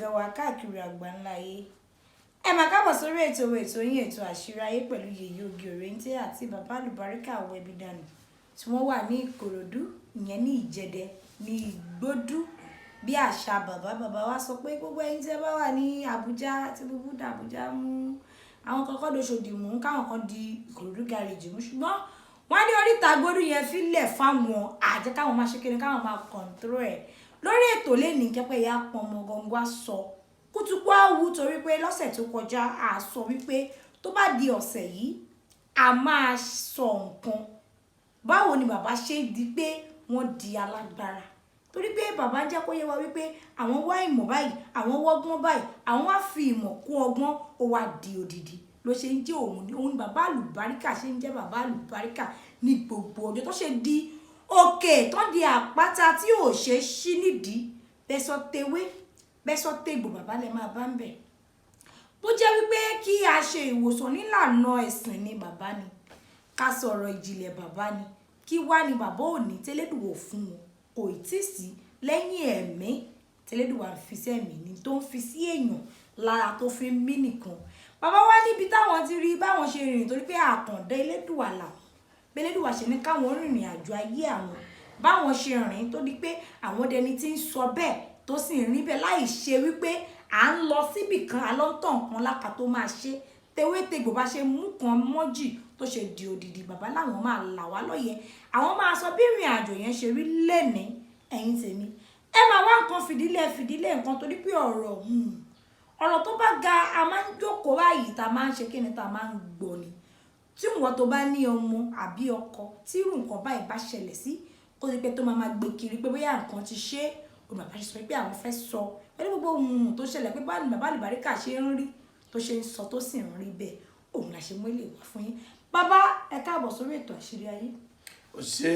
olólùfẹ́ wa káàkiri àgbáńlá ayé. Ẹ máa káàbọ̀ sórí ètò yín ètò àṣírí ayé pẹ̀lú Yèyé Oge Òrèǹté àti bàbá Alubarika Awẹ́bídànù tí wọ́n wà ní Ìkòròdú, ìyẹn ní Ìjẹ̀dẹ̀, ní Ìgbódú. Bí àṣà bàbá wa sọ pé gbogbo ẹ̀yin tí ẹ bá wà ní Àbújá tí gbogbo dà Àbújá mú àwọn kankan dòṣòdì mú káwọn kan di Ìkòròdú gàrèjì mú, ṣùgbọ́n wọ́n ní oríta Ìgbódú yẹn fílẹ̀ fáwọn àjẹ́ káwọn máa ṣe kiri káwọn máa kọ̀ǹtóró ẹ̀. Lórí ètò lẹ́ni kẹ́pẹ́ ya pọnmọ gọngwa sọ kútùkú àwù torí pé lọ́sẹ̀ tó kọjá a sọ wípé tó bá di ọ̀sẹ̀ yìí a máa sọ nǹkan báwo ni bàbá ṣe di pé wọ́n di alágbára, torí pé bàbá jẹ́ kó yé wa wípé àwọn wá ìmọ̀ báyìí, àwọn wọ́gbọ́n báyìí, àwọn wá fi ìmọ̀ kún ọgbọ́n, ó wá di odidi ló ṣe ń jẹ́ òun ni bàbá Alubarika ṣe ń jẹ́ bàbá Alubarika ní gbogbo ọjọ́ tó ṣe di òkè tó di àpáta tí ò ṣe ṣí nídìí bẹ́sọ̀ tewé bẹ́sọ̀ tegbò bàbá lẹ máa bá ń bẹ̀. Bó jẹ́ wípé kí a ṣe ìwòsàn nílànà ẹ̀sìn ni bàbá ni, ká sọ̀rọ̀ ìjìnlẹ̀ bàbá ni, kí wá ni bàbá òní tẹ́lẹ̀dùwò fún wọn kò tí sí lẹ́yìn ẹ̀mí tẹ́lẹ̀dùwà fi sẹ́mi ni tó ń fi sí èèyàn lára tó fi ń mí nìkan. Bàbá wá níbi táwọn ti rí báwọn ṣe rìn torí pé àkàndá Elédùwà làwọn Elédùwà ṣe ní káwọn rìnrìn àjò ayé àwọn báwọn ṣe rìn tó di pé àwọn dẹni tí ń sọ bẹ́ẹ̀ tó sì ń rí bẹ́ẹ̀ láì ṣe wípé à ń lọ síbì kan alọ́ntàn kan láka tó máa ṣe tewétegbò bá ṣe mú kan mọ́jì tó ṣe di odidi. Bàbá láwọn máa là wá lóye, àwọn máa sọ bí ìrìn àjò yẹn ṣe rí lẹ́ni ẹ̀yin tèmi. Ẹ máa wá nǹkan fìdílé nǹkan torí pé ọ̀rọ̀ tó bá ga a máa ń jókòó báyìí tá a máa ń ṣe kí ni tá a máa ń gbọ́ ni. Tí wọ́n tó bá ní ọmọ àbí ọkọ tí irú nǹkan báyìí bá ṣẹlẹ̀ sí kó ti pé tó máa gbé kiri pé bóyá nǹkan ti ṣe òun bàbá ṣe sọ pé àwọn fẹ́ sọ pẹ̀lú gbogbo ohun tó ṣẹlẹ̀ pé bàbá Alubarika ṣe ń rí tó ṣe ń sọ tó sì ń rí bẹ́ẹ̀ òun la ṣe mú ilé wá fún yín. Bàbá ẹ káàbọ̀ sórí ètò àṣírí ayé. Ó ṣe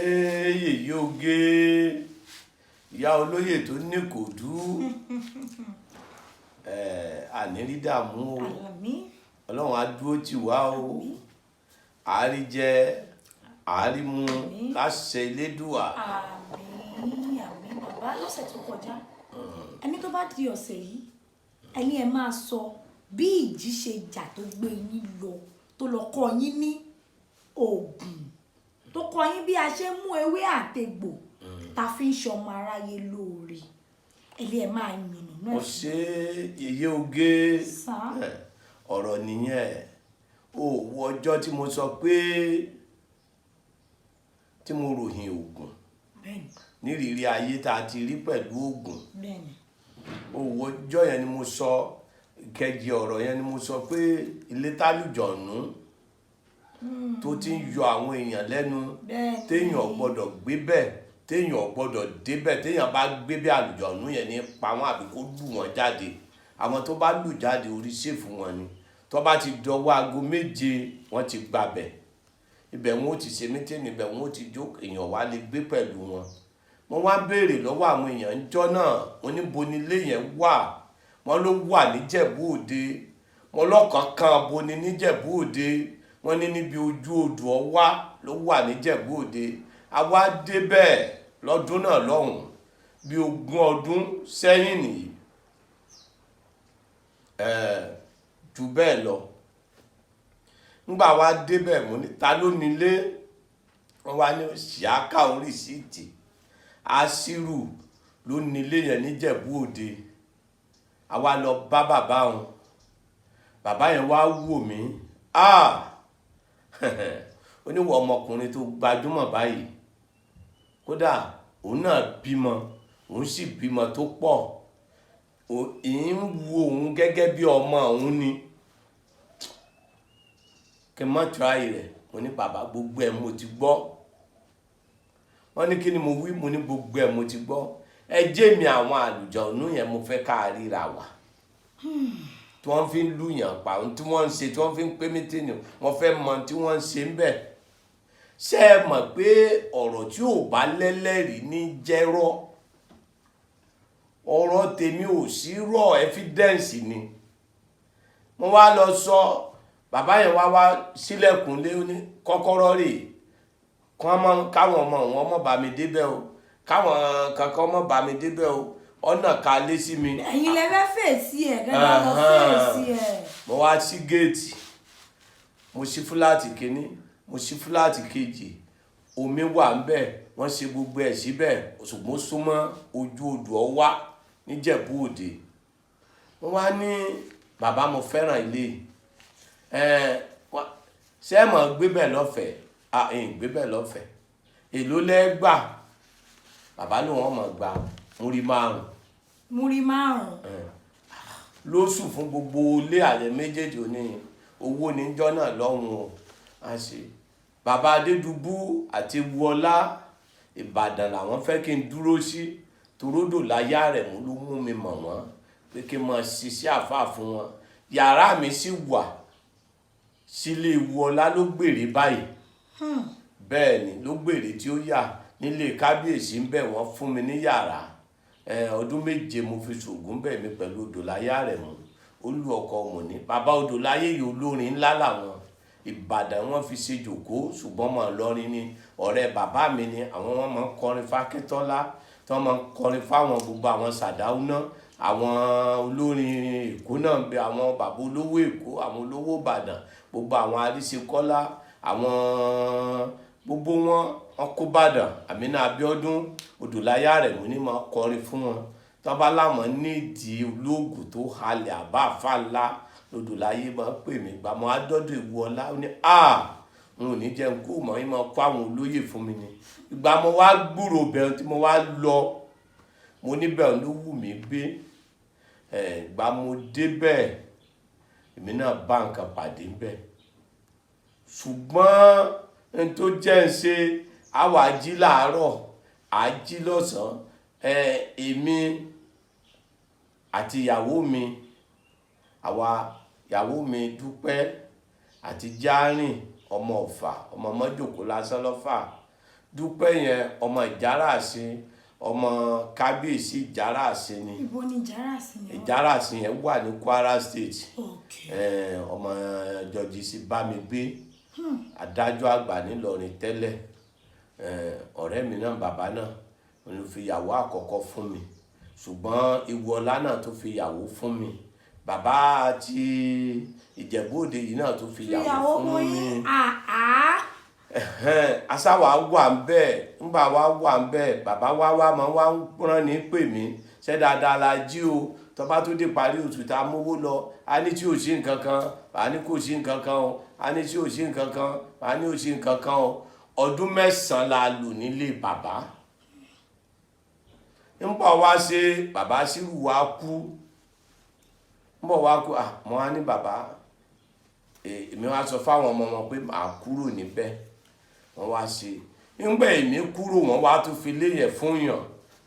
Yèyé Oge ìyá olóyè tó ní kòdú ànírídàmú o, Ọlọ́run á dúró tì wá o, àárí jẹ àárí mu láṣẹ Elédùà. Àmín àmín. Bàbá lọ́sẹ̀ tó kọjá ẹni tó bá di ọ̀sẹ̀ yìí ẹni ẹ máa sọ bí ìjì ṣe jà tó gbé yín lọ tó lọ kọ́ yín ní oògùn tó kọ́ yín bí a ṣe mú ewé àtegbò ta fi ń ṣọmọ aráyé lóore ẹni ẹ máa yìnbọn náà. Ó ṣe Yèyé Oge ọ̀rọ̀ nìyẹn ó wo ọjọ́ tí mo sọ pé tí mo ròyìn oògùn nírìírí ayé tá a ti rí pẹ̀lú oògùn ó wo ọjọ́ yẹn ni mo sọ ìkejì ọ̀rọ̀ yẹn ni mo sọ pé ilé tálùjọ̀nú tó ti ń yọ àwọn èèyàn lẹ́nu téèyàn gbọ́dọ̀ gbé bẹ́ẹ̀ téèyàn gbọ́dọ̀ débẹ̀ téèyàn bá gbé bí àlùjọ̀nú yẹn ní pa wọ́n àbí kó lù wọ́n jáde. Àwọn tó bá lù jáde orí ṣèfù wọn ni tó bá ti dọwọ́ aago 7 wọ́n ti gbabẹ̀ ibẹ̀ wọn ó ti ṣe mítìnì ibẹ̀ wọn ó ti jó èèyàn wá lè gbé pẹ̀lú wọn. Mo wá béèrè lọ́wọ́ àwọn èèyàn ńjọ́ náà wọ́n ní bo nílé yẹn wà, wọ́n ló wà níjẹ̀bú òde, wọ́n lọ́kànkan bo ní níjẹ̀bú òde, wọ́n ní níbi ojú odò ọwá ló wà níjẹ̀bú òde. Àwa débẹ̀ lọ́dún náà lọ́hùn bí 20 ọdún sẹ́yìn nìyí jù bẹ́ẹ̀ lọ. Nígbà wá débẹ̀ mo ní ta ló nílé, wọ́n wá ní ṣíáká orí síìtì Àṣírù ló nílé yẹn níjẹ̀bú òde. Àwa lọ bá bàbá wọn, bàbá yẹn wá wò mí ó ní wọ ọmọkùnrin tó gbajúmọ̀ báyìí kódà òun náà bímọ òun sì bímọ tó pọ̀ ń wo òun gẹ́gẹ́ bí ọmọ òun ni kí n má tíráì rẹ̀. Mo ní bàbá gbogbo ẹ̀ mo ti gbọ́. Wọ́n ní kí ni mo wí, mo ní gbogbo ẹ̀ mo ti gbọ́. Ẹ jẹ́ mi àwọn àlùjọ̀nú yẹn mo fẹ́ ká ríra wà tí wọ́n fi ń lùyàn pa ohun tí wọ́n ń ṣe tí wọ́n fi ń pé mítìnì wọ́n fẹ́ mọ tí wọ́n ń ṣe ń bẹ̀. Ṣé ẹ mọ̀ pé ọ̀rọ̀ tí ò bá lẹ́lẹ́rìí ní jẹ́rọ́, ọ̀rọ̀ tèmi ò sí rọ̀ ẹ́fídẹ́ǹsì ni. Mo wá lọ sọ bàbá yẹn wá sílẹ̀kùn lé ní kọ́kọ́rọ́ rè káwọn ọmọ wọn mọ̀ bá mi débẹ̀ o, káwọn kankan mọ̀ bá mi débẹ̀ o. ọ̀nà kalẹ̀ sí mi. ẹ̀yin lẹ fẹ́ fèsì ẹ̀ gẹ́gẹ́ lọ fèsì ẹ̀. mo wá sí géètì, mo ṣí fúláàtì kínní, mo ṣí fúláàtì kejì, omi wà ń bẹ̀, wọ́n ṣe gbogbo ẹ̀ síbẹ̀, ṣùgbọ́n súnmọ́ ojú odò Ọwá níjẹ̀bú Òde. wọ́n wá ní bàbá mo fẹ́ràn ilé ṣé ẹ mọ̀ gbé bẹ̀ lọ́fẹ̀ẹ́? ẹ̀yìn gbé bẹ̀ lọ́fẹ̀ẹ́. èló lẹ́gbà? bàbá ló wọ́n mọ̀ gba múrí 5. múrí 5. lóṣù fún gbogbo ilé àlẹ́ méjèèjì ò ní owó níjọ́ náà lọ́hùn o. bàbá Adédùbú àti Wọlá Ìbàdàn làwọn fẹ́ kí n dúró sí toródò láyà rẹ̀ mú ló mú mi mọ̀ wọ́n pé kí n máa ṣiṣẹ́ àfáà fún wọn. yàrá mi sì wà sílé Wọlá ló gbèrè báyìí. bẹ́ẹ̀ ni ló gbèrè tí ó yà nílé kábíyèsí ń bẹ̀ wọ́n fún mi ní yàrá. ọdún 7 mo fi ṣògùn bẹ̀ mi pẹ̀lú Odòláyé rẹ̀ mú olú ọkọ Mùní. bàbá Odòláyé yìí olórin ńlá làwọn. Ìbàdàn wọn fi ṣe jòkó ṣùgbọ́n mọ̀ lọ́rin ni ọ̀rẹ́ bàbá mi ni. àwọn wọn máa ń kọrin fákẹ́tọ́lá tí wọ́n máa ń kọrin fáwọn gbogbo àwọn Sàdáúná, àwọn olórin Èkó náà ń bẹ, àwọn bàbá olówó Èkó, àwọn olówó Ìbàdàn, gbogbo àwọn Adéṣekọ́lá, àwọn gbogbo wọn kó Ìbàdàn. Àmínà Abíọ́dún, Odòláyé rẹ̀ mú ní máa kọrin fún wọn. tọ́ba láwọn nídìí olóògùn tó halẹ̀ àbá àfáà ńlá Odòláyé máa ń pè mí gbà mọ́ adọ́dọ̀ Ewu Ọlá. ó ní n ò ní jẹun kó mọ̀ ẹ́ máa kó àwọn olóyè fún mi ni. ìgbà mo wá gbúrò bẹ̀rù tí mo wá lọ, mo ní bẹ̀rù ló wù mí gbé. ìgbà mo débẹ̀ èmi náà bá nǹkan pàdé ń bẹ̀. ṣùgbọ́n n tó jẹ́ ń ṣe àwa ají láàárọ̀ ají lọ́sàn-án. èmi àti ìyàwó mi, àwa ìyàwó mi Dúpẹ́ àti Járìn ọmọ Ọ̀fà, ọmọ mọ́jòkó lásán lọ́fà. Dúpẹ́ yẹn ọmọ Ìjáràsí, ọmọ kábíyèsí Ìjáràsí ni. Ibo ni Ìjáràsí yẹn? Ìjáràsí yẹn wà ní Kwara State. ọmọ Jọjí sí Bámigbé, adájọ́ àgbà nílọrin tẹ́lẹ̀. ọ̀rẹ́ mi náà bàbá náà ló fi ìyàwó àkọ́kọ́ fún mi, ṣùgbọ́n Ewu Ọlá náà tó fi ìyàwó fún mi. bàbá àti Ìjẹ̀bú Òde yìí náà tó fi ìyàwó fún mi. asáwà wà ń bẹ́ẹ̀, ńgbà wá wà ń bẹ́ẹ̀, bàbá wá máa wá rán ní pè mí ṣé dáadáa la jí o. tó bá tó dé parí oṣù tá a mówó lọ, a ní tí ò sí nǹkan kan, a ní kò sí nǹkan kan o, a ní tí ò sí nǹkan kan, a ní ò sí nǹkan kan o. ọdún 9 la lò nílé bàbá. ńgbà wá ṣe bàbá Sírù wá kú, ńgbà wá kú mo wá ní bàbá, èmi wá sọ fáwọn ọmọ wọn pé màá kúrò níbẹ̀. wọ́n wá ṣe ńgbà èmi kúrò, wọ́n wá tún fi léyẹ̀ fún yàn.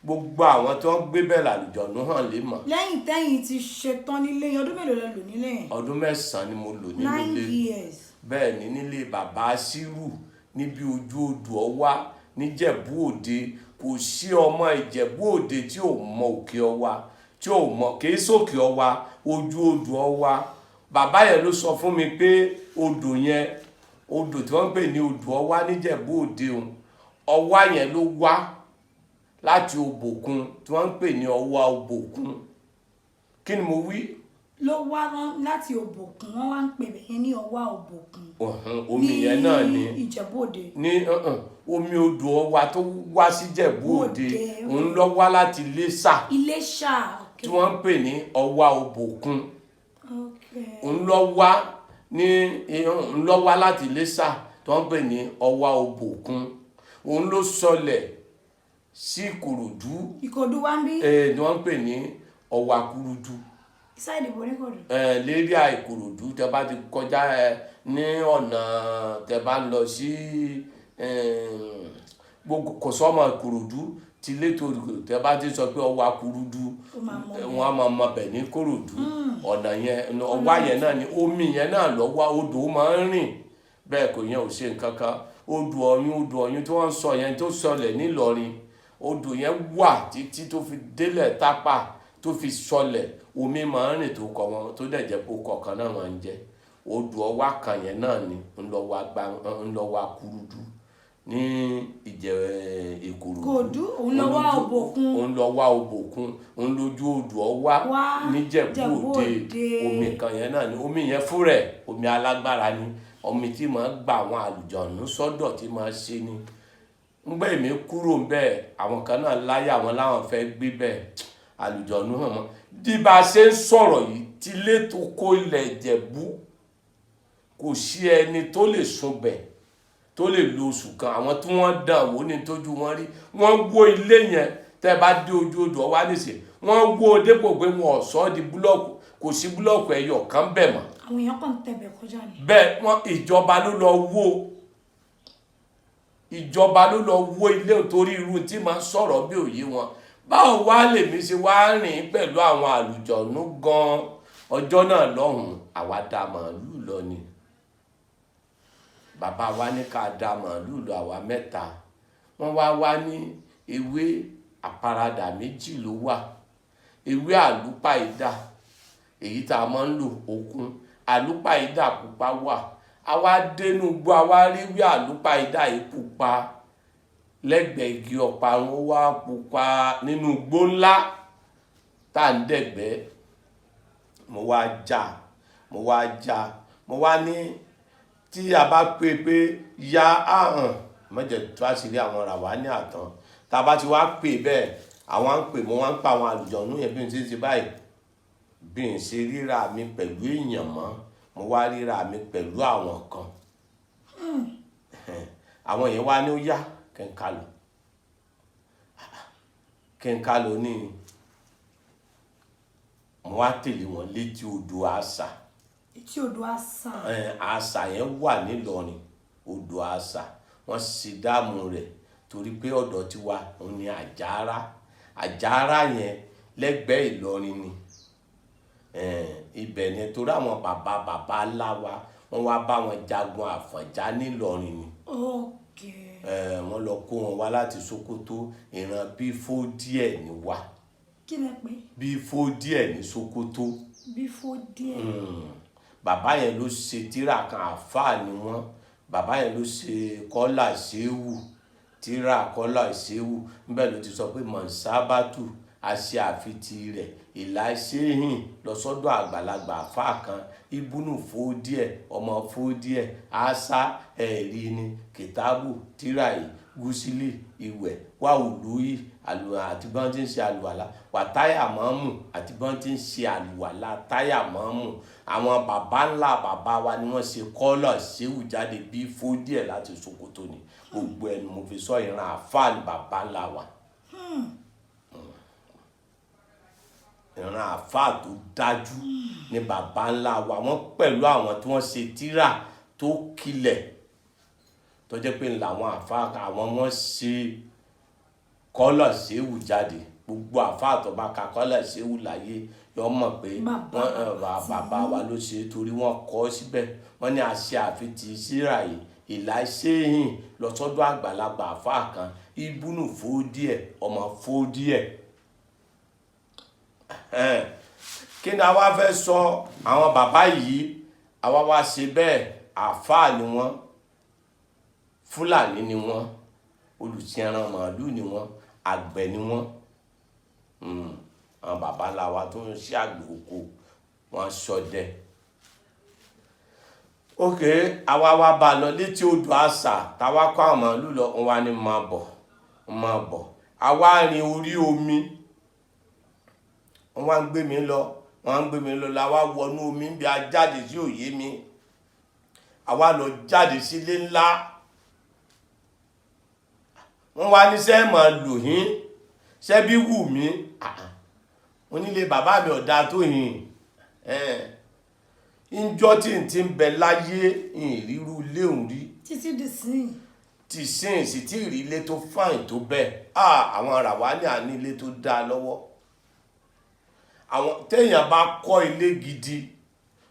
gbogbo àwọn tó ń gbé bẹ́ẹ̀ làlùjọ̀nú hàn lè mọ̀. lẹ́yìn tẹ́yìn ti ṣetán nílé yẹn, ọdún mélòó lẹ lò nílé yẹn? ọdún 9 ni mo lò nínú 9 years. bẹ́ẹ̀ ni nílé bàbá Sírù níbi ojú odò Ọwá níjẹ̀bú Òde. kò sí ọmọ Ìjẹ̀bú Òde tí ò mọ òkè Ọwá, tí ò mọ kìí sókè Ọwá, ojú odò Ọwá. bàbá yẹn ló sọ fún mi pé odò yẹn, odò tí wọ́n ń pè ní odò Ọwá níjẹ̀bú Òde òun, Ọwá yẹn ló wá láti Òbòkun tí wọ́n ń pè ní Ọwá Òbòkun. kí ni mo wí? ló wá láti Òbòkun, wọ́n wá ń pè bẹ́ẹ̀ ní Ọwá Òbòkun. omi yẹn náà ni Ìjẹ̀bú Òde. ní omi odò Ọwá tó wá sí Ìjẹ̀bú Òde òun lọ wá láti Iléṣà tí wọ́n ń pè ní Ọwá Òbòkun. òun lọ wá láti Iléṣà tí wọ́n ń pè ní Ọwá Òbòkun. òun ló sọlẹ̀ sí Ìkòròdú wá ń bí. ni wọ́n ń pè ní Ọwá Kúrúdú. sáìdì bò ní Ìkòròdú. lérí Ìkòròdú tẹ bá ti kọjá ní ọ̀nà tẹ bá ń lọ sí gbogbo kò sọ́mọ Ìkòròdú ti létò tẹ bá ti sọ pé Ọwá Kúrúdú, wọn a máa mọ bẹ̀ ní Ìkòròdú. ọ̀nà yẹn Ọwá yẹn náà ni omi yẹn náà lọ́wọ́ odò máa ń rìn bẹ́ẹ̀ kò yẹn ò ṣe nǹkan kan. odò Ọ̀yun tí wọ́n ń sọ yẹn tó sọlẹ̀ nílọrin, odò yẹn wà títí tó fi délẹ̀ Tápà tó fi sọlẹ̀. omi máa ń rìn tó kọ wọn tó dẹ̀ jẹ́ kó kọ̀ọ̀kan náà máa ń jẹ́. odò Ọwá kan yẹn náà ni ńlọ́wọ́ Kúrúdú. ní ìjẹ Ìkòròdú òun lọ wá òbòkun òun lójú odò ọwá níjẹ̀bú Òde omi kan yẹn náà ni omi yẹn fún rẹ̀ omi alágbára ni omi tí máa gba àwọn àlùjọ̀nú sọ́dọ̀ tí máa ṣe ni ńgbẹ́ èmi kúrò ńbẹ̀ àwọn kan náà láyé àwọn láwọn fẹ́ gbé bẹ́ẹ̀ àlùjọ̀nú hàn mọ́ bí bá ṣe ń sọ̀rọ̀ yìí tí ilé tó kó ilẹ̀ Ìjẹ̀bú kò sí ẹni tó lè sunbẹ̀ tó lè lo oṣù kan àwọn tí wọ́n dàn wò ní tójú wọn rí wọ́n wó ilé yẹn tẹ́ bá dé ojú odò ọwá nìsín wọ́n wó dépò pé wọn ò sọ di búlọ́ọ̀kù kò sí búlọ́ọ̀kù ẹyọ kan bẹ̀ mọ́. àwọn èèyàn kàn tẹ̀bẹ̀ kọjá ni. bẹ́ẹ̀ wọ́n ìjọba ló lọ wó ilé nítorí irú tí máa ń sọ̀rọ̀ bí òye wọn báwo wá lèmi ṣe wá rìn pẹ̀lú àwọn àlùjọ̀nú gan-an ọjọ́ náà lọ́hùn-ún àwa dá màálù lọ ni bàbá wa ní ká dá màálù lọ àwa mẹ́ta wọ́n wá ní ewé àparadà méjì ló wà ewé àlùpàídà èyí tá a máa ń lò okun àlùpàídà pupa wà àwa dénú gbọ́ àwa rí ewé àlùpàídà yìí pupa lẹ́gbẹ̀ẹ́ igi ọ̀parun ó wá pupa nínú igbó ńlá tá à ń dẹ̀gbẹ́ mo wá ní tí a bá pé ya ahàn mọ́jẹ̀ tó a sì rí àwọn ra wá ní àtàn tá a bá ti wá pè bẹ́ẹ̀ àwọn ń pè mo wá ń pa àwọn àlùjọ̀nú yẹn bí n ṣe ti báyìí bí n ṣe ríra mi pẹ̀lú èèyàn mọ́ mo wá ríra mi pẹ̀lú àwọn kan àwọn yẹn wá ní ó yá kẹ́ńkálò ní mo wá tẹ̀lé wọn létí odò àṣà etí odò àṣà àṣà yẹn wà nílọrin odò àṣà wọ́n sì dáàmú rẹ̀ torí pé ọ̀dọ̀ tiwa òun ni àjàrà yẹn lẹ́gbẹ̀ẹ́ Ìlọrin ni ibẹ̀ ni torí àwọn bàbá ńlá wa wọ́n wá bá wọn jagun Àfọ̀njá nílọrin ni wọ́n lọ kó wọn wá láti Sókótó ìran bí fó díẹ̀ ni wá kí lẹ pé bí fó díẹ̀ ní Sókótó bí fó díẹ̀ bàbá yẹn ló ṣe tírà kan àfáà ni wọ́n bàbá yẹn ló ṣe kọ́là ṣéwù tírà kọ́là ṣéwù níbẹ̀ ló ti sọ pé mọ̀nsábàtù àṣẹ àfitì rẹ̀ ìlàṣẹ́hìn lọ́sọ́dọ̀ àgbàlagbà àfáà kan ibùnú fòdíẹ̀ ọmọ fòdíẹ̀ àṣà ẹ̀rí ni kìtàbù tíràyì gúsílì ìwẹ̀ wàhùlùyì àti bọ́n ti ń ṣe àlùwàlá wà táyà mọ́mù àti bọ́n ti ń ṣe àlùwàlá táyà mọ́mù àwọn bàbá ńlá bàbá wa ni wọ́n ṣe kọ́lọ̀ ṣéwù jáde bí fòdíẹ̀ láti Sókótó ni gbogbo ẹni mo fi sọ ìran àfáà ni bàbá ńlá wa. ìran àfáà tó dájú ní bàbá ńlá wa wọ́n pẹ̀lú àwọn tí wọ́n ṣe tírà tó kilẹ̀ tó jẹ́ pé làwọn àfáà àwọn wọ́n ṣe kọ́lọ̀ ṣéwù jáde gbogbo àfáà tó bá ka kọ́lọ̀ ṣéwù láyé yọ mọ̀ pé bàbá wa ló ṣe torí wọ́n kọ síbẹ̀ wọ́n ní àṣẹ àfitì síra yìí ìlàṣẹ́yìn lọ́sọ́dọ̀ àgbàlagbà àfáà kan ibùnú fòdíẹ̀ ọmọ fòdíẹ̀. Kí ni a wá fẹ́ sọ àwọn bàbá yìí àwa wá ṣe bẹ́ẹ̀ àfáà ni wọ́n Fúlàní ni wọ́n olùsìnrán màálù ni wọ́n àgbẹ̀ ni wọ́n àwọn bàbá ńlá wa tó ń ṣe àgbẹ̀ oko wọ́n ṣọdẹ. Ok àwa wá bá lọ létí odò àṣà táwa kọ́ àwọn màálù lọ wọn wá ní máa bọ̀ àwa rìn orí omi wọ́n wá ń gbé mi lọ la wá wọnú omi bí a jáde sí òye mi àwa lọ jáde sílé ńlá wọ́n wá ní sẹ́ máa lò yín ṣẹ́ bí wù mí onílé bàbá mi ọ̀dà tó yìn ìjọ tí n ti ń bẹ láyé ìrírú léhùn rí títí di sìn tí sìn sì tí ìrí ilé tó fáìn tó bẹ́ẹ̀ àwọn ará wa ní àní ilé tó dáa lọ́wọ́ àwọn téèyàn bá kọ́ ilé gidi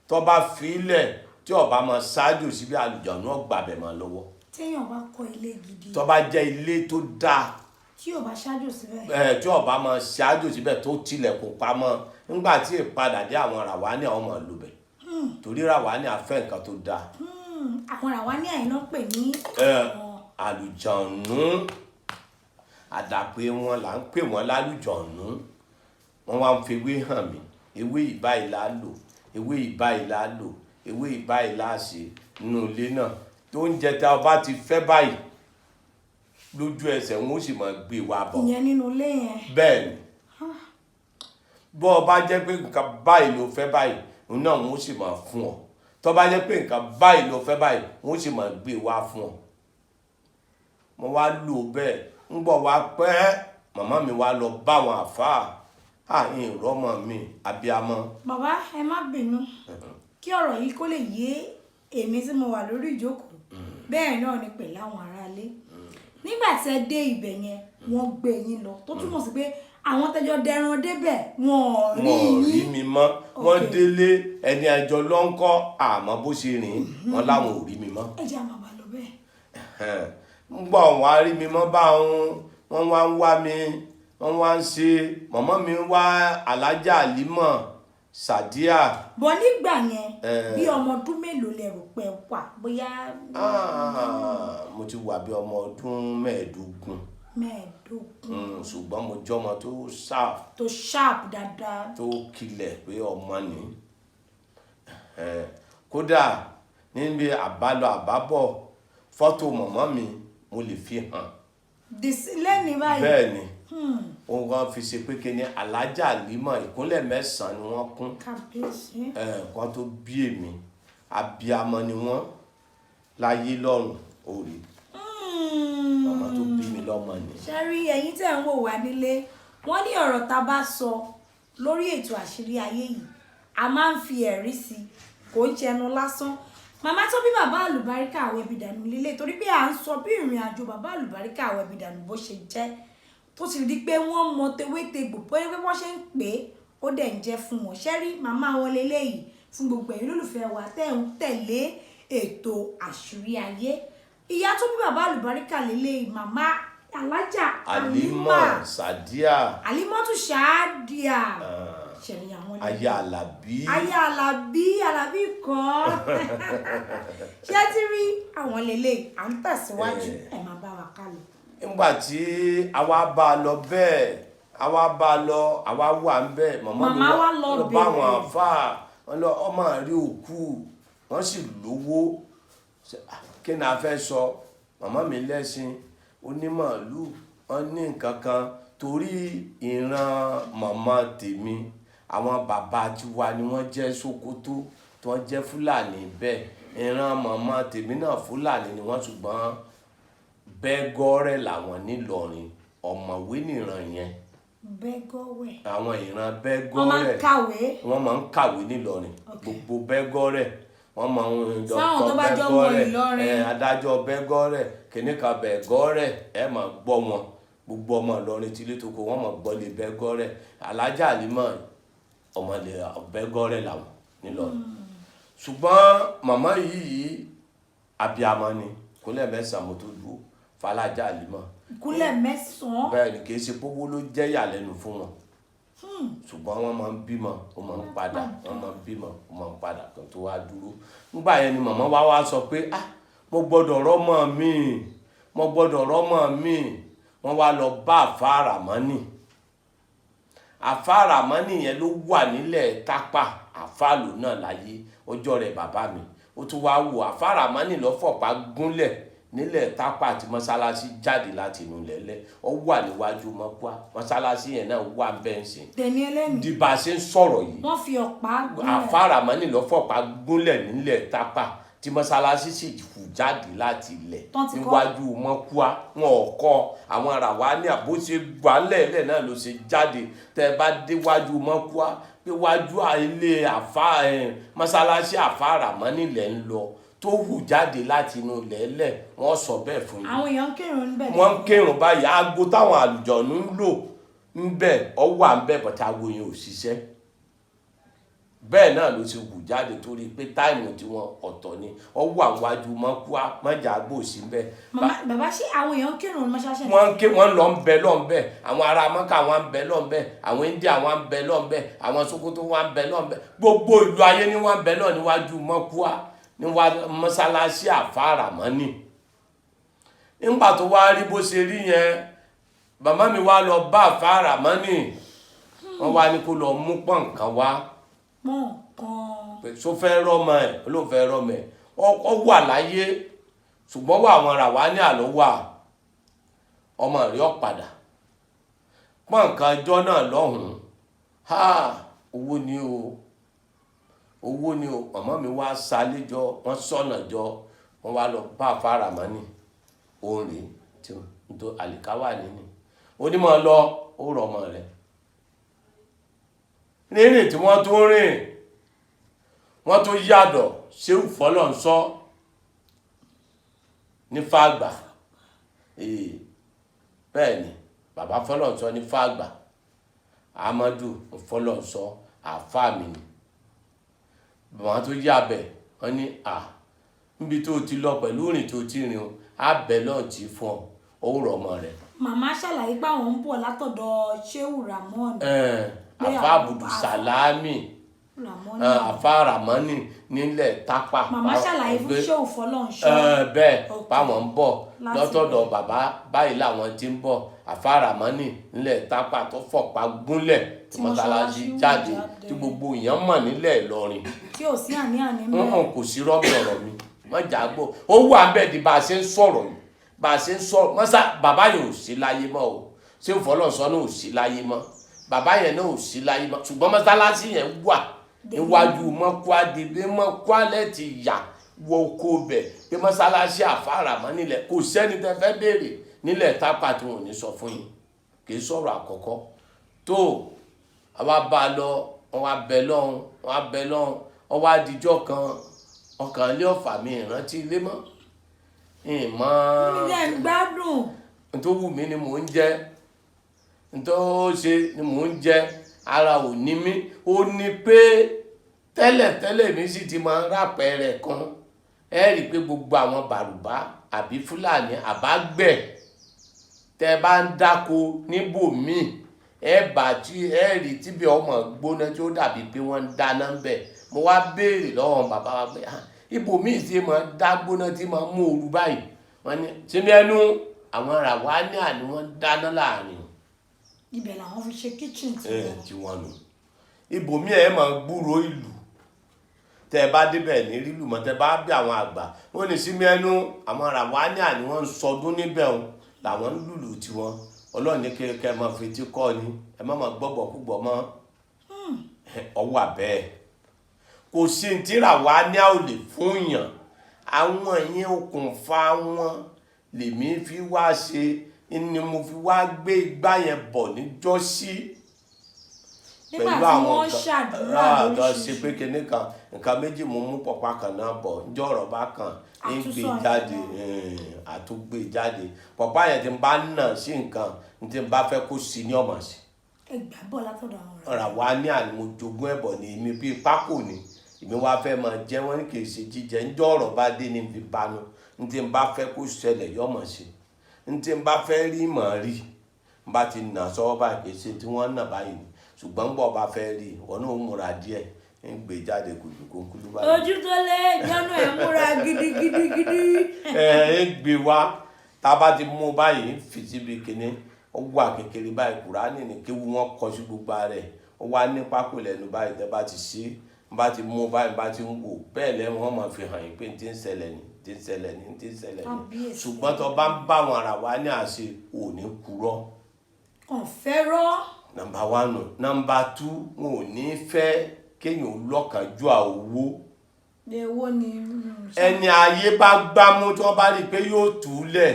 tó bá fi ilẹ̀ tí ó bá máa ṣáájú síbi àlùjọ̀nú ọgbàbẹ̀ máa lọ́wọ́ téèyàn bá kọ́ ilé gidi tó bá jẹ́ ilé tó dáa tí ò bá ṣáájú síbẹ̀ tí ó bá máa ṣáájú síbẹ̀ tó tilẹ̀kùn pamọ́ nígbà tí ìpadà dé àwọn ràwání àwọn máa lò bẹ̀ torí ràwání àfẹ́ nǹkan tó dáa. àwọn ràwání àìná pè ní àlùjànnú àdàpé wọn là ń pè wọ́n lálùjànnú wọ́n wá ń fi ewé hàn mí ewé ìbáyìí la lò ewé ìbáyìí la lò ewé ìbáyìí la ṣe nínú ilé náà tó ń jẹ tá a bá ti fẹ́ báyìí lójú ẹsẹ̀ wọn ó sì máa gbé wa bọ̀. ìyẹn nínú ilé yẹn. bẹ́ẹ̀ ni bọ́ ọ bá jẹ́ pé nǹkan báyìí ló fẹ́ báyìí òun náà wọn ó sì máa fún ọ tó bá jẹ́ pé nǹkan báyìí ló fẹ́ báyìí wọn ó sì máa gbé wa fún ọ. mo wá lò bẹ́ẹ̀ ń bọ̀ wá pẹ́ màmá mi wá lọ bá àwọn àfáà àyìn ìrọ́mọ mi abiyamọ. bàbá ẹ má bínú kí ọ̀rọ̀ yìí kó lè yé èmi tí mo wà lórí ìjókòó bẹ́ẹ̀ náà ni pẹ̀lú àwọn aráalé nígbà tí ẹ dé ibẹ̀ yẹn wọ́n gbé yín lọ tó túmọ̀ sí pé àwọn tẹjọ dẹran débẹ̀ wọn ò rí mi mọ́ wọ́n délé ẹni ẹjọ́ ló ń kọ́ àmọ́ bó ṣe rìn wọ́n láwọn ò rí mi mọ́. ẹ jẹ́ àmọ́ bá lọ bẹ́ẹ̀. ń gbọ́ wọn á rí mi mọ́ bá wọn wá ń wá mi wọ́n wá ń ṣe màmá mi wá alájà àlímọ̀ sàdíà. bọ̀ nígbà yẹn bí ọmọ ọdún mélòó lẹ rò pé wà bóyá. mo ti wà bí ọmọ ọdún mẹ́ẹ̀ẹ́dógún. ṣùgbọ́n mo jọmọ tó sharp. tó sharp dáadáa. tó kilẹ̀ pé ọmọ ni. kódà níbi àbálọ àbábọ̀ fọ́tò màmá mi mo lè fi hàn. lẹ́ni báyìí. bẹ́ẹ̀ ni òun kan fi ṣe pé kíni alájà àlímọ̀ ìkúnlẹ̀ 9 ni wọ́n kún. kábíyèsí. kan tó bí èmi abiyamọ ni wọ́n láyé lọ́run orí. ọmọ tó bí mi lọ́mọ ni. ṣẹ́rí ẹ̀yin tẹ̀ ń wò wá nílé wọ́n ní ọ̀rọ̀ tá a bá sọ lórí ètò àṣírí ayé yìí a máa ń fi ẹ̀rí sí i kò ń ṣẹnu lásán. màmá tó bí bàbá àlùbáríkà Awẹ́bìdànù lílé torí pé à ń sọ bí ìrìn àjò bàbá àlùbáríkà Awẹ́bìdànù bó ṣe jẹ́ tó ti di pé wọ́n mọ tewétegbò pé wọ́n ṣe ń pè é ó dẹ̀ ń jẹ́ fún wọn ṣẹ́rí màmá wọn leléyìí fún gbogbo ẹ̀yin olólùfẹ́ wa tẹ̀ ń tẹ̀lé ètò àṣírí ayé ìyá tó bí bàbá àlùbáríkà leléyìí màmá alájà àlímọ̀ sàdíà àlímọ̀tù sàdíà ṣẹ̀rí àwọn aya Àlàbí Àlàbí kọ́ ṣé ti rí àwọn leléyìí à ń tẹ̀síwájú ẹ̀ máa bá wa ká lọ. nígbà tí àwa bá a lọ bẹ́ẹ̀ àwa bá a lọ àwa wà ń bẹ́ẹ̀ màmá mi wá lọ bá àwọn àfáà wọn lọ ọmọ rí òkú wọn sì lówó kí ni a fẹ́ sọ màmá mi lẹ́sìn onímọ̀ọ́lù wọn ní nǹkan kan torí ìran màmá tèmi àwọn bàbá tiwa ni wọ́n jẹ́ Sókótó tí wọ́n jẹ́ Fúlàní bẹ́ẹ̀ ìran màmá tèmi náà Fúlàní ni wọ́n ṣùgbọ́n bẹ́gọ́rẹ́ làwọn nílọrin ọ̀mọ̀wé nìran yẹn. bẹ́gọ́rẹ́. àwọn ìran bẹ́gọ́rẹ́ wọ́n máa ń kàwé nílọrin gbogbo bẹ́gọ́rẹ́ wọ́n máa ń dọ́kítọ̀ bẹ́gọ́rẹ́ adájọ́ bẹ́gọ́rẹ́ kìnìkan bẹ́gọ́rẹ́ ẹ máa gbọ́ wọn gbogbo ọmọ Ìlọrin tílé tó kó wọ́n máa gbọ́ lé bẹ́gọ́rẹ́ alájà àlímọ̀ ọmọlẹ bẹ́gọ́rẹ́ làwọn nílọrin ṣùgbọ́n màmá yìí abiyamọ ni kúnlẹ̀ 9 mo tó dúró fàlájà àlímọ̀. kúnlẹ̀ 9. bẹ́ẹ̀ ni kì í ṣe pówó ló jẹ́ ìyàlẹ́nu fún wọn ṣùgbọ́n wọ́n máa ń bímọ wọ́n máa ń padà wọ́n máa ń bímọ wọ́n máa ń padà kan tó wá dúró. nígbà yẹn ni màmá wá sọ pé mo gbọ́dọ̀ rọ́mọ mi wọ́n wá lọ bá Aafaa Ramani. Aafaa Ramani yẹn ló wà nílẹ̀ Tápà Aafaa lò náà láyé ọjọ́ rẹ̀ bàbá mi ó tún wá wò Aafaa Ramani lọ fọ̀pá gúnlẹ̀ nílẹ̀ Tápà tí mọ́sálásí jáde láti inú lẹ́lẹ́ ó wà níwájú mọ́kúá mọ́sálásí yẹn náà wà bẹ́ẹ̀nsì. tẹ̀mí ẹlẹ́nu. di bá a ṣe ń sọ̀rọ̀ yìí. wọ́n fi ọ̀pá gúnlẹ̀. Aafaa Ramani lọ fọ̀pá gúnlẹ̀ nílẹ̀ Tápà tí mọ́sálásí sì hù jáde láti ilẹ̀ níwájú mọ́kúá wọn ò kọ́ àwọn ará wa ní àbóṣe gbálẹ̀ẹ́lẹ̀ náà ló ṣe jáde tẹ́ bá déwájú mọ́kúá pé wájú ilé mọ́sálásí Aafaa Ramani lẹ̀ ń lọ tó hù jáde láti inú lẹ́lẹ̀ wọ́n sọ bẹ́ẹ̀ fún yín. àwọn èèyàn ń kírun níbẹ̀. wọ́n ń kírun báyìí aago táwọn àlùjọ̀nù ń lò níbẹ̀ ọ wà níbẹ̀ bọ̀tà aago yẹn ò ṣiṣẹ́ bẹ́ẹ̀ náà ló ṣe hù jáde torí pé táìmù tí wọ́n ọ̀tọ̀ ni ọ wà wájú mọ́kúá mọ́jà gbòòsì ń bẹ̀. bàbá ṣé àwọn èèyàn ń kírun mọ́ṣáláṣí. wọ́n lọ ń bẹ lọ́n bẹ́ẹ̀ àwọn ará Mọ́kà wọn ń bẹ lọ́n bẹ́ẹ̀ àwọn India wọn ń bẹ lọ́n bẹ́ẹ̀ àwọn Sókótó wọn ń bẹ lọ́n bẹ́ẹ̀ gbogbo ìlú ayé ni wọ́n ń bẹ lọ́n níwájú mọ́kúá ní mọ́sálásí Aafaa Ramani. nígbà tó wá rí bó ṣe rí yẹn bàbá mi wá lọ bá Aafaa Ramani wọ́n wá ní kó lọ mú pọ̀nkan wá so fẹ́ rọ́mọ ẹ̀ ló fẹ́ rọ́mọ ẹ̀ ọ wà láyé ṣùgbọ́n wà àwọn rà wá ní àlọ́ wà ọmọ rẹ̀ ó padà pọ̀nkan ẹjọ́ náà lọ́hùn-ún owó ni o màmá mi wá sálé jọ wọ́n sọ̀nà jọ wọ́n wá lọ bá Aafaa Ramani òun rèé tí tó àlìkáwà nínú onímọ̀ lọ ó rọmọ rẹ̀ rírìn tí wọ́n tó rìn wọ́n tó yàdọ̀ ṣéwù fọlọ́nsọ́ ní Fàgbà bẹ́ẹ̀ ni bàbá fọlọ́nsọ́ ní Fàgbà Amadu fọlọ́nsọ́ Aafaa mi ni bàbá tó yàbẹ̀ wọ́n ní níbi tó ti lọ pẹ̀lú rìn tó ti rìn o abẹ náà ti fún ọ rọmọ rẹ. Màmá ṣàlàyé pé àwọn ń bọ̀ látọ̀dọ̀ Ṣéhù Ramani. Aafaa Abudu Salami Aafaa Ramani nílẹ̀ Tápà. Màmá ṣàlàyé fún Ṣéhù Fọlọ́nṣọ́. Bẹ́ẹ̀ báwọn ń bọ̀ lọ́tọ̀dọ̀ bàbá báyìí làwọn ti ń bọ̀ Aafaa Ramani nílẹ̀ Tápà tó fọ̀pá gúnlẹ̀ tí mọ́sálásí jáde tí gbogbo èèyàn mọ̀ nílẹ̀ Ìlọrin. Tí ò sí àní-àní mọ́. Kò sí rọ́bì ọ̀rọ̀ mi wọ́n jàgbó ó wà bẹ́ẹ̀ di bá a ṣe ń sọ̀rọ̀ yìí bá a ṣe ń sọ̀rọ̀ mọ́sá bàbá yẹn ò sí láyé mọ́ o ṣé Fọlọ́nsọ́ náà ò sí láyé mọ́ bàbá yẹn náà ò sí láyé mọ́ ṣùgbọ́n mọ́sálásí yẹn wà níwájú mọ́kúá débé mọ́kúá lẹ́ẹ̀tì yà wọ oko bẹ̀ pé mọ́sálásí Aafaa Ramani nílẹ̀ kò sẹ́ni tẹ́ fẹ́ béèrè nílẹ̀ Tápà tí wọn ò ní sọ fún yín kì í sọ̀rọ̀ àkọ́kọ́ tó àwa bá a lọ wọn wá bẹ lọ́hùn wọn wá dijọ́ kan ọkàn ilé ọ̀fà mi ìrántí ilé mọ́ ìmọ̀ ilé gbádùn tó wù mí ni mò ń jẹ tó ṣe ni mò ń jẹ ara ò ní mí ó ní pé tẹ́lẹ̀ mi sì ti máa ń rápẹ̀rẹ̀ kan ẹ rí i pé gbogbo àwọn bàrùbá àbí Fúlàní àbágbẹ̀ tẹ́ bá ń dáko níbòmíì ẹ rí tíbi ọmọ gbóná tí ó dàbí pé wọ́n ń dáná ń bẹ̀ mo wá béèrè lọ́wọ́ bàbá wa pé ibòmíì tí mo dá gbóná tí mo mú ooru báyìí wọ́n ní síbi ẹnu àwọn ará wa ní àní wọ́n dáná láàrin. Ibẹ̀ làwọn fi ṣe kitchen tí wọ́n nù ibòmíì ẹ máa gbúròó ìlú tẹ́ bá débẹ̀ ní rílù mọ́ tẹ́ bá bí àwọn àgbà wọ́n ní síbi ẹnu àwọn ará wa ní àní wọ́n ń sọdún níbẹ̀ o làwọn ń lùlù tiwọn Ọlọ́run ní kẹ́ ẹ máa fetí kọ́ ni ẹ má máa gbọ́gbọ́ kúgbọ́ mọ́ ọwọ́ àbẹ́ẹ̀ kò sí tíra wá ní a ò lè fún yàn àwọn yẹn okùnfà wọn lèmi fi wá ṣe ni mo fi wá gbé igbá yẹn bọ̀ níjọ́sí pẹ̀lú àwọn nǹkan ṣe pé kinní kan nǹkan méjì mo mú pọ̀pá kan náà bọ̀ níjọ́ ọ̀rọ̀ bá kàn ń gbé jáde àtúgbé jáde pọ̀pá yẹn tí n bá nà sí nǹkan tí n bá fẹ́ kó sí ní ọ̀mà sí. ẹgbàá bọ̀ látọ̀dọ̀ àwọn ọ̀rọ̀ wa ní àná mo jogún ẹ̀bọ̀ ní èmi bíi pákó ni èmi wá fẹ́ máa jẹ́ wọ́n ní kì í ṣe jíjẹ níjọ́ ọ̀rọ̀ bá dé ní fi banu ní tí n bá fẹ́ kó ṣẹlẹ̀ yọ̀mọ̀ sí ní tí n bá fẹ́ rí mọ̀ rí n bá ti nà sọ́wọ́ báyìí kì í ṣe tí wọ́n nà báyìí ṣùgbọ́n bọ̀ bá fẹ́ rí wọn náà múra díẹ̀ ń gbé jáde kùlùkùlù báyìí. ojú tó lé jọ́nù ẹ̀ múra gidigidi. ń gbé wá tá a bá ti mú báyìí fi síbi kìíní ó wà kékeré báyìí Kùránì ní kéwu wọn kọ sí gbogbo rẹ̀ ó wá ní pákó lẹ́nu báyìí tẹ́ bá ti ṣí bá ti mú báyìí bá ti ń wò bẹ́ẹ̀ lẹ́nu wọn máa fi hàn yín pé ti ń ṣẹlẹ̀ ní ti ń ṣẹlẹ̀ ní ti ń ṣẹlẹ̀ ní ṣùgbọ́n tó bá ń bá wọn ara wa ní àṣẹ ò ní kúrọ́. ọ̀fẹ́ rọ́. nàmbà 1 nàmbà 2 wọn ò ní fẹ́ kéèyàn lọ́kànjú àwọ̀. èwo ni. ẹni ayé bá gbámú tí wọ́n bá rí i pé yóò tú lẹ̀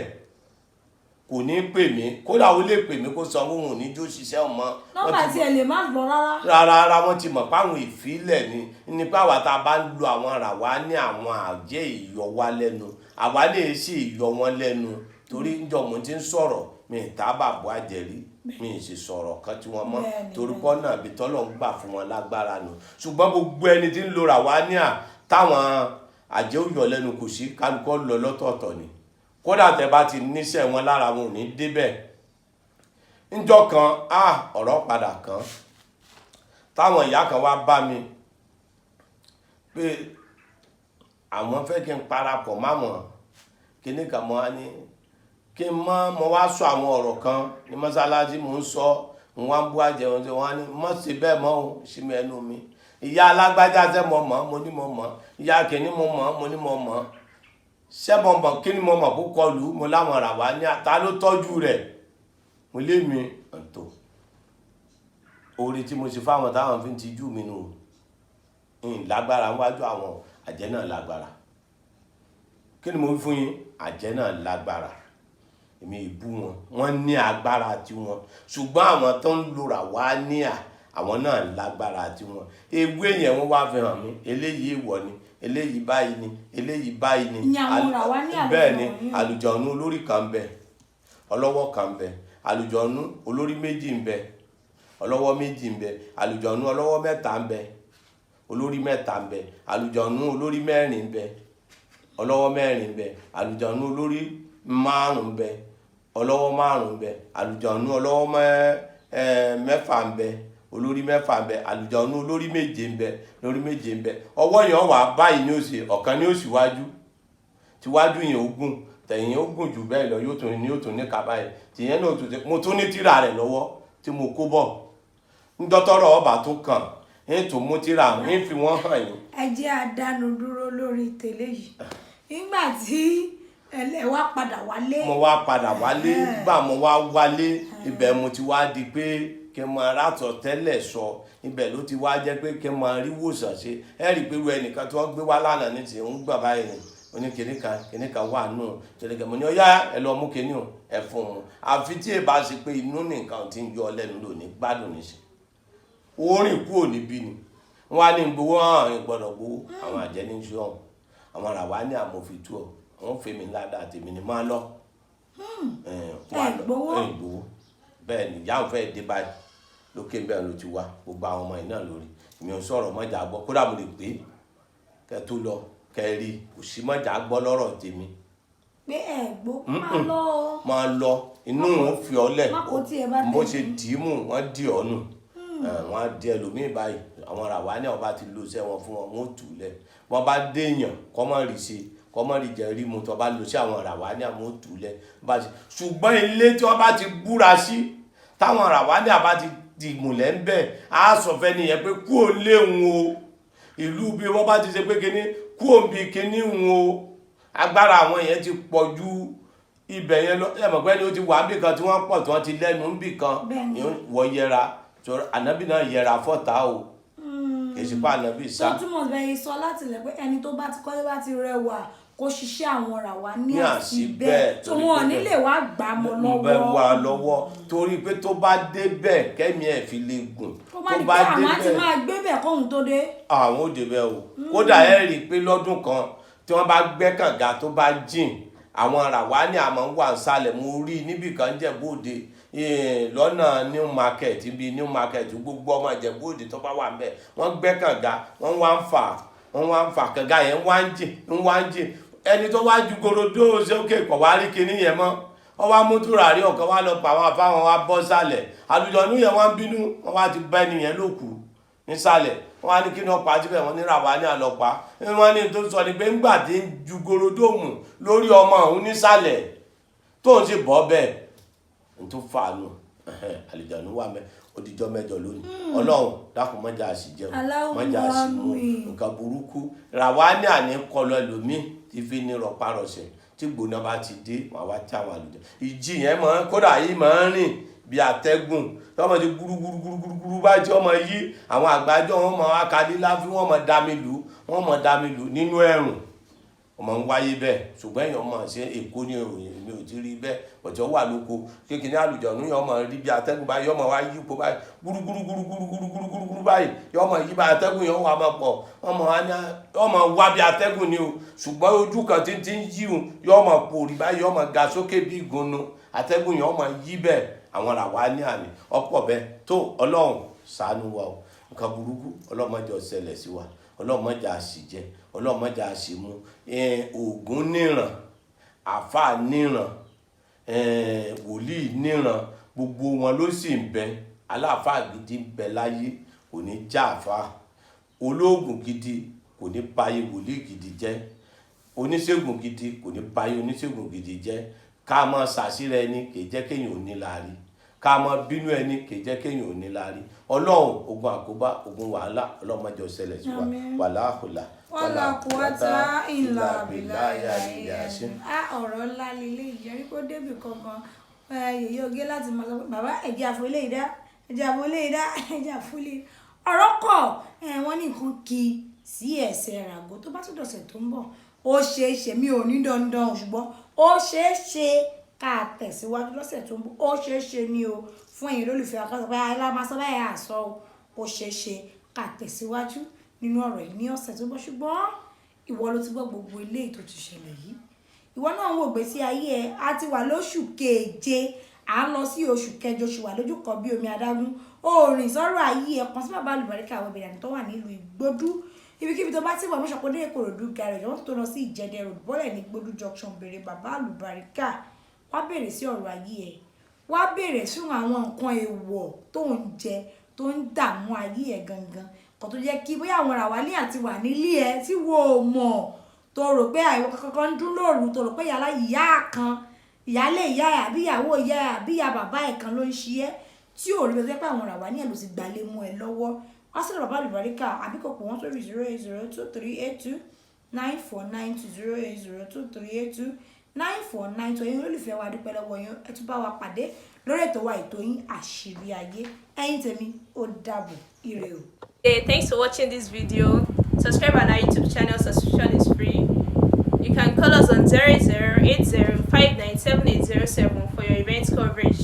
kò ní pè mí kódà ó lè pè mí kó sọ wọn ò ní jó ṣiṣẹ́ ọmọ. nọ́mbà tí ẹ lè má lọ rárá. rárá wọ́n ti mọ̀ páwọn ìfilẹ̀ ni nípa àwa tá a bá ń lo àwọn ara wa ní àwọn àjẹ́ ìyọ wa lẹ́nu àwa lè ṣe ìyọ wọn lẹ́nu torí níjọ́ mo ti ń sọ̀rọ̀ mi ì tábà bọ́ àjẹrí mi ì sì sọ̀rọ̀ kan tí wọ́n mọ̀ torí pọ́nà àbí tọ́lọ̀ ń gbà fún wọn lágbára nù ṣùgbọ́n gbogbo ẹni tí ń lo ra wa ní táwọn àjẹ́ òyọ̀ lẹ́nu kò sí kálukọ́ lọ lọ́tọ̀ọ̀tọ̀ ni kódà tẹ́ bá ti níṣẹ́ wọn lára wọn ò ní débẹ̀ níjọ́ kan ọ̀rọ̀ padà kan táwọn ìyá kan wá bá mi pé àwọn fẹ́ kí n parapọ̀ máwọn kíní kan mọ́ á ní kí n mo wá sọ àwọn ọ̀rọ̀ kan ní mọ́sálásí mò ń sọ wọ́n bú àjẹun tí wọ́n ní mọ́ sí bẹ́ẹ̀ mọ́ ò sí mẹ́nu mi ìyá alágbájá ṣé mo mọ̀ mo ní mo mọ̀ ìyá kìíní mo mọ̀ mo ní mo mọ̀ ṣé mo mọ̀ kí ni mo mọ̀ kó kọlù mo láwọn rà wá ní ata ló tọ́jú rẹ̀ mo lé mi ọ̀tọ̀ orí tí mo ṣe fáwọn táwọn fi ń tijú mi nù lágbára wájú àwọn àjẹ́ náà lágbára kí ni mo fún yín àjẹ́ náà lágbára èmi ìbú wọn ní agbára tiwọn ṣùgbọ́n àwọn tó ń lora wá ní àwọn náà lágbára tiwọn ewé yẹn wọ́n wá fi hàn mí eléyìí èèwọ̀ ni eléyìí báyìí ni eléyìí báyìí ni bẹ́ẹ̀ ni àlùjọ̀nú olórí kan ń bẹ ọlọ́wọ́ kan ń bẹ àlùjọ̀nú olórí méjì ń bẹ ọlọ́wọ́ méjì ń bẹ àlùjọ̀nú ọlọ́wọ́ mẹ́ta ń bẹ olórí mẹ́ta ń bẹ àlùjọ̀nú olórí mẹ́rin ń bẹ ọlọ́wọ́ mẹ́rin ń bẹ àlùjọ̀nú olórí márùn ń bẹ ọlọ́wọ́ márùn ń bẹ àlùjọ̀nú ọlọ́wọ́ mẹ́fà ń bẹ olórí mẹ́fà ń bẹ àlùjọ̀nú olórí méje ń bẹ lórí méje ń bẹ ọwọ́ yẹn wà báyìí ní òsì ọ̀kan ní òsì wájú tíwájú yẹn ogún tẹ̀yìn ogún jù bẹ́ẹ̀ lọ yóò tún ní kaba yẹn tìyẹn náà tún mo tún ní tírà rẹ̀ lọ́wọ́ tí mo kó bọ̀ ńdọ́tọ́rọ̀ ọba tó kàn ń tún mú tírà ń fi wọ́n hàn yín. ẹ jẹ́ àdánu dúró lórí tẹ́lẹ̀ yìí nígbà tí ẹ wá padà wálé. mo wá padà wálé gbà mo wá wálé ibẹ̀ mo ti wá di pé kí n máa rátọ̀ tẹ́lẹ̀ sọ ibẹ̀ ló ti wá jẹ́ pé kí n máa rí wòsàn ṣe ẹ rí i pé irú ẹnìkan tí wọ́n gbé wá lánàá ní ti ń gbà báyìí oní kìnìkan wà nù tẹlẹkẹ mo ní ọyá ẹ lọ mú kíní o ẹ fún un àfi tí ẹ bá ṣe pé inú nìkan ti ń yọ lẹ́nu lónìí gbádùn níṣẹ orin kú ò níbí ni wọn á ní gbowó hàn ìgbọ́dọ̀ gbowó àwọn àjẹ́ ní ṣe ọ̀hún àwọn ará wa ní àmọ̀fìtú ọ̀ wọ́n fèmí ládàá tèmi ni máa lọ gbowó bẹ́ẹ̀ ni ìyá òun fẹ́ dé báyìí lókè bẹ́ẹ̀ ló ti wá gbogbo àwọn ọmọ yìí náà lórí èmi ò sọ̀rọ̀ mọ́jà gbọ́ kódà mo lè pé kẹ́ tó lọ kẹrí kò sí mọ́jà gbọ́ lọ́rọ̀ tèmi. pé ẹ̀gbọ́ máa lọ inú wọn fi ọlẹ̀ bó ṣe dì í mú wọ́n dì ọ́ nù wọ́n á di ẹlòmíì báyìí àwọn ará wa ní ọba ti lo iṣẹ́ wọn fún wọn wọ́n tù lẹ̀ wọ́n bá déèyàn kọ́mọ́ rí ṣe kọ́mọ́ rí jẹ́ rí mu tó bá lo sí àwọn ará wa ní àwọn tù lẹ̀ ṣùgbọ́n ilé tí wọ́n bá ti búra sí táwọn ará wa ní àbá ti dìgbùnlẹ̀ ń bẹ̀ á sọ fẹ́ nìyẹn pé kú ò léwu o ìlú bí wọ́n bá ti ṣe pé kíní kú òbí kíní ń o agbára àwọn yẹn ti pọ̀ ju ibẹ̀ yẹn lọ ẹ̀mọ̀ pé ni ó ti wà níbì kan tí wọ́n pọ̀ tí wọ́n ti lẹ́nu níbì kan wọ́n yẹra ànábì náà yẹra fọ́ta o kì í ṣe pa ànábì sá. tó túmọ̀ bẹ́ẹ̀ sọ láti lẹ̀ pé ẹni tó bá ti kọ́lé bá ti rẹwà kó ṣiṣẹ́ àwọn ọ̀rà wa ní àsìbẹ̀ tó wọn ò ní lè wá gbà mọ́ lọ́wọ́. bẹ́ẹ̀ wà lọ́wọ́ torí pé tó bá dé bẹ́ẹ̀ kẹ́mi ẹ̀ fi lè gùn. tó bá di pé àwọn ti máa gbé bẹ̀ kóhun tó dé. àwọn ò dé bẹ́ẹ̀ o kódà ẹ rí i pé lọ́dún kan tí wọ́n bá gbẹ́ kànga tó bá jìn àwọn ará wa ní àmọ́ wà sálẹ̀ mo rí níbì kan Jẹ̀bú-Òde lọ́nà new market ibi new market gbogbo ọmọ Ìjẹ̀bú-Òde tó bá wà ń bẹ̀ wọ́n gbẹ́ kànga wọ́n wá ń fà kànga yẹn ń wá ń jìn ẹni tó wá ju gorodo sókè kọ̀ wá rí kinní yẹn mọ́ wọ́n wá mú tùràrí ọ̀kan wá lọ pa àwọn afáwọn wá bọ́ sálẹ̀ àlùjọ̀nú yẹn wọ́n bínú wọ́n wá ti bá ẹni yẹn lókù nísàlẹ̀ wọ́n á ní kí ní ọ̀pá síbẹ̀ wọ́n ní ràwá ní àlọ́pàá wọ́n ní tó sọ ni pé ńgbà tí ń ju gorodo mù lórí ọmọ òun nísàlẹ̀ tó ń sì bọ́ bẹ́ẹ̀ ń tún fàánù àlùjọ̀nú wà mẹ́ odijọ́ mẹ́jọ lónìí ọlọ́run dákun mọ́jà àṣì jẹun mọ́jà àṣì mú nǹkan burúkú ràwá ní àní kọlọ ẹlòmíì tí fi ní rọpárọsẹ̀ tí gbóná bá ti dé wà wá tí àwọn àlùjọ ìjì yẹn máa kódà yìí máa ń rìn bí atẹ́gùn tọ́mọ ti gúrúgúrúgúrúgúrú báyìí tí wọ́n mọ yí àwọn àgbájọ wọn mọ akadílá fún wọn mọ dami lù nínú ẹ̀rùn ọmọ ń wáyé bẹ́ẹ̀ ṣùgbọ́n èèyàn mọ̀ sí Èkó ní ìròyìn mi ò ti rí bẹ́ẹ̀ ọ̀tí ó wà lóko kékeré àlùjọ̀nú yọ ọmọ rí bí atẹ́gùn báyìí yọ ọmọ wá yí ipò báyìí gúrúgúrúgúrúgúrúgúrú báyìí yọ ọmọ yí bá atẹ́gùn yọ wà máa pọ̀ ọmọ wá bí atẹ́gùn ni o ṣùgbọ́n ojú kan tí ń yí o yọ ọmọ pòrí báyìí yọ ọmọ ga sókè bí ìgúnnu atẹ́gùn yọ ọmọ yí bẹ́ẹ̀ àwọn ará wa ní àmì ọ̀pọ̀ bẹ́ẹ̀ tó Ọlọ́run ṣàánú wa o nǹkan burúkú Ọlọ́run má jẹ́ ó ṣẹlẹ̀ sí wa Ọlọ́run má jẹ́ àṣìjẹ Ọlọ́run má jẹ́ àṣìmú Ògún níran Àáfàá níran wòlíì níran gbogbo wọn ló sì ń bẹ aláàfáà gidi ń bẹ láyé kò ní já àfáà olóògùn gidi kò ní báyé wòlíì gidi jẹ́ oníṣègùn gidi kò ní báyé oníṣègùn gidi jẹ́ ká mọ ṣàṣírẹ ẹni kì í jẹ́ kéèyàn ò ní láárí, ká mọ bínú ẹni kì í jẹ́ kéèyàn ò ní láárí. Ọlọ́run ogun àkóbá ogun wàhálà Ọlọ́run má jẹ́ ó ṣẹlẹ̀ sí wa wàlá àkùlà wàlá kùwátá ìlà bìláyà ìyàsín. Ọ̀rọ̀ ńlá lílé ìjẹ́rí kó débì kankan yèyé oge láti máa sọ pé bàbá ẹ̀jẹ̀ àfọlé ìdá ẹ̀jẹ̀ àfọlé ìdá ẹ̀jẹ̀ àfọlé ọ̀rọ̀ kọ̀ wọ́n ní nǹkan kì í sí ẹsẹ̀ ràgó tó bá tún dọ̀sẹ̀ tó ń bọ̀ ó ṣeé ṣe mi ò ní dandan ṣùgbọ́n ó ṣeé ṣe ká tẹ̀síwájú lọ́sẹ̀ tó ń bọ̀ ó ṣeé ṣe ni o fún ẹ̀yin olólùfẹ́ akọ́sọ pé alámasọ́ báyìí àsọ ó ṣeé ṣe ká tẹ̀síwájú nínú ọ̀rọ̀ yìí ní ọ̀sẹ̀ tó ń bọ̀ ṣùgbọ́n ìwọ ló ti gbọ́ gbogbo eléyìí tó ti ṣẹlẹ̀ yìí ìwọ náà ń wò gbé sí ayé ẹ á ti wà lóṣù keje à ń lọ sí oṣù kẹjọ oṣù wà lójú kan bí omi adágún ó rìn sọ́rọ̀ ayé ẹ kan sí bàbá Alubarika Aworawo tó wà nílùú Ìgbódú ibikíbi tó bá ti wà mọ́ṣọ́ pé dé Ìkòròdú garage wọ́n tó lọ sí Ìjẹ̀dẹ̀ road bọ́lẹ̀ ní Ìgbódú junction béèrè bàbá Alubarika wá béèrè sí ọ̀rọ̀ ayé ẹ wá béèrè fún àwọn nǹkan èèwọ̀ tó ń jẹ tó ń dààmú ayé ẹ gangan kan tó jẹ́ kí bóyá àwọn ràwálé àti wà nílé ẹ tí wo mọ̀ tó rò pé àìwọ kankan ń dún lóru tó rò pé yàrá ìyá kan ìyálé ìyá ẹ àbí ìyàwó ìyá ẹ àbí ìyá bàbá ẹ kan ló ń ṣe ẹ tí ò rí pé àwọn ràwálé ẹ ló ti gbalé mú ẹ lọ́wọ́ wá sí bàbá Alubarika àbí kò pọ̀ wọ́n sórí 08023829492 08023829492 ẹ̀yin olólùfẹ́ wa dúpẹ́ lọ́wọ́ yín ẹ tún bá wa pàdé lórí ètò wa ètò yín àṣírí ayé ẹ̀yin tèmi ó dàbọ̀ ire o. Hey, thanks for watching this video. Subscribe on our YouTube channel. Subscription is free. You can call us on 0080597807 for your event coverage.